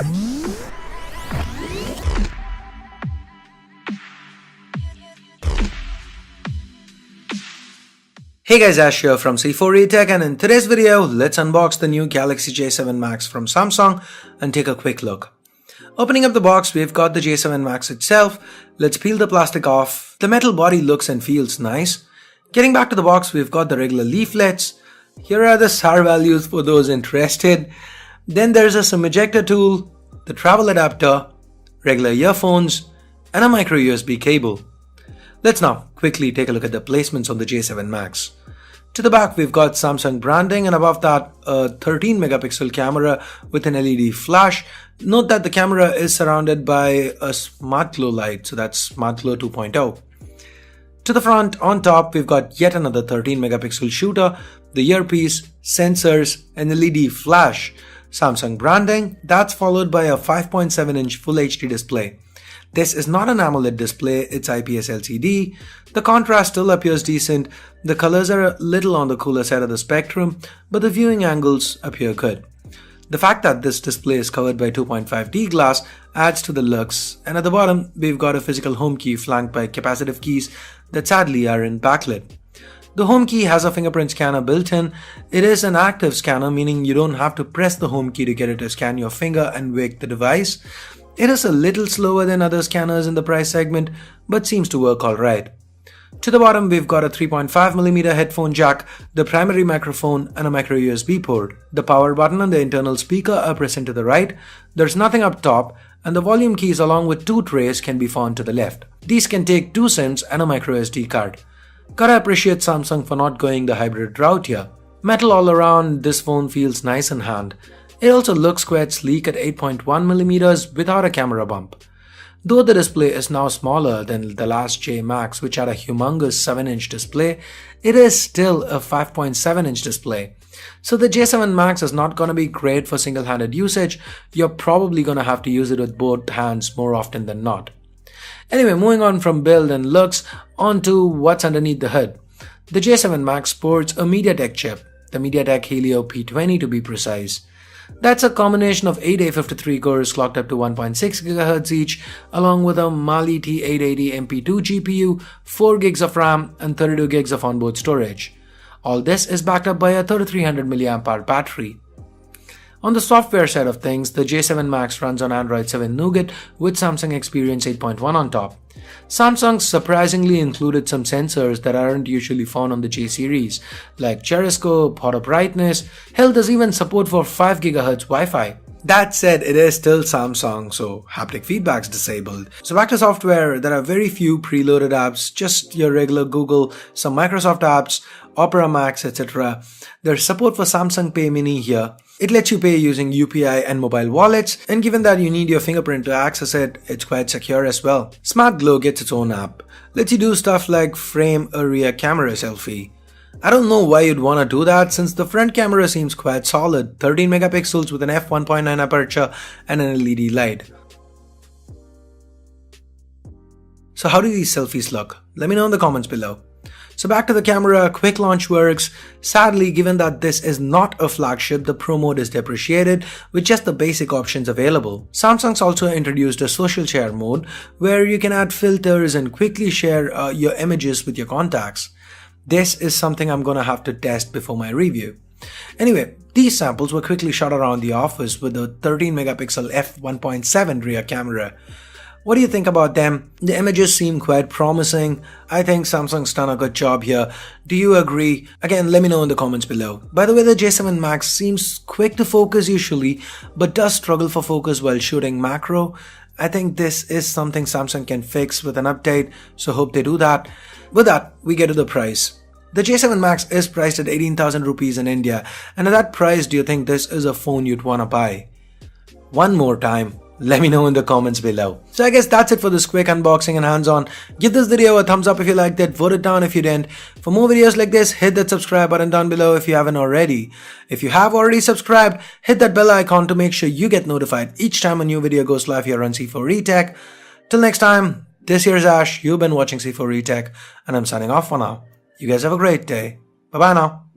Hey guys, Ash here from C4eTech, and in today's video, let's unbox the new Galaxy J7 Max from Samsung and take a quick look. Opening up the box, we've got the J7 Max itself. Let's peel the plastic off. The metal body looks and feels nice. Getting back to the box, we've got the regular leaflets. Here are the SAR values for those interested. Then there's a SIM ejector tool, the travel adapter, regular earphones, and a micro USB cable. Let's now quickly take a look at the placements on the J7 Max. To the back, we've got Samsung branding, and above that, a 13 megapixel camera with an LED flash. Note that the camera is surrounded by a smart glow light, so that's smart glow 2.0. To the front, on top, we've got yet another 13 megapixel shooter, the earpiece, sensors, and LED flash. Samsung branding, that's followed by a 5.7-inch Full HD display. This is not an AMOLED display, it's IPS LCD. The contrast still appears decent, the colors are a little on the cooler side of the spectrum, but the viewing angles appear good. The fact that this display is covered by 2.5D glass adds to the looks, and at the bottom we've got a physical home key flanked by capacitive keys that sadly are in backlit. The home key has a fingerprint scanner built in. It is an active scanner, meaning you don't have to press the home key to get it to scan your finger and wake the device. It is a little slower than other scanners in the price segment, but seems to work alright. To the bottom, we've got a 3.5mm headphone jack, the primary microphone, and a micro USB port. The power button and the internal speaker are present to the right. There's nothing up top, and the volume keys along with two trays can be found to the left. These can take two SIMs and a micro SD card. Gotta appreciate Samsung for not going the hybrid route here. Metal all around, this phone feels nice in hand. It also looks quite sleek at 8.1mm without a camera bump. Though the display is now smaller than the last J Max, which had a humongous 7-inch display, it is still a 5.7-inch display. So the J7 Max is not gonna be great for single-handed usage. You're probably gonna have to use it with both hands more often than not. Anyway, moving on from build and looks onto what's underneath the hood. The J7 Max sports a MediaTek chip, the MediaTek Helio P20 to be precise. That's a combination of 8 A53 cores clocked up to 1.6 GHz each, along with a Mali T880 MP2 GPU, 4 GB of RAM, and 32 GB of onboard storage. All this is backed up by a 3300 mAh battery. On the software side of things, the J7 Max runs on Android 7 Nougat with Samsung Experience 8.1 on top. Samsung surprisingly included some sensors that aren't usually found on the J series, like gyroscope, auto brightness. Hell, there's even support for 5 GHz Wi-Fi. That said, it is still Samsung, so haptic feedback's disabled. So back to software, there are very few preloaded apps, just your regular Google, some Microsoft apps, Opera Max, etc. There's support for Samsung Pay Mini here. It lets you pay using UPI and mobile wallets, and given that you need your fingerprint to access it, it's quite secure as well. Smart Glow gets its own app. Lets you do stuff like frame a rear camera selfie. I don't know why you'd want to do that since the front camera seems quite solid, 13 megapixels with an f1.9 aperture and an LED light. So how do these selfies look? Let me know in the comments below. So back to the camera, quick launch works. Sadly, given that this is not a flagship, the Pro mode is depreciated with just the basic options available. Samsung's also introduced a social share mode where you can add filters and quickly share your images with your contacts. This is something I'm gonna have to test before my review. Anyway, these samples were quickly shot around the office with the 13 megapixel f1.7 rear camera. What do you think about them? The images seem quite promising. I think Samsung's done a good job here. Do you agree? Again, let me know in the comments below. By the way, the J7 Max seems quick to focus usually, but does struggle for focus while shooting macro. I think this is something Samsung can fix with an update, so hope they do that. With that, we get to the price. The J7 Max is priced at 18,000 rupees in India, and at that price, do you think this is a phone you'd wanna buy? One more time, let me know in the comments below. So I guess that's it for this quick unboxing and hands-on. Give this video a thumbs up if you liked it, vote it down if you didn't. For more videos like this, hit that subscribe button down below if you haven't already. If you have already subscribed, hit that bell icon to make sure you get notified each time a new video goes live here on C4eTech. Till next time, this here's Ash, you've been watching C4eTech, and I'm signing off for now. You guys have a great day. Bye bye now.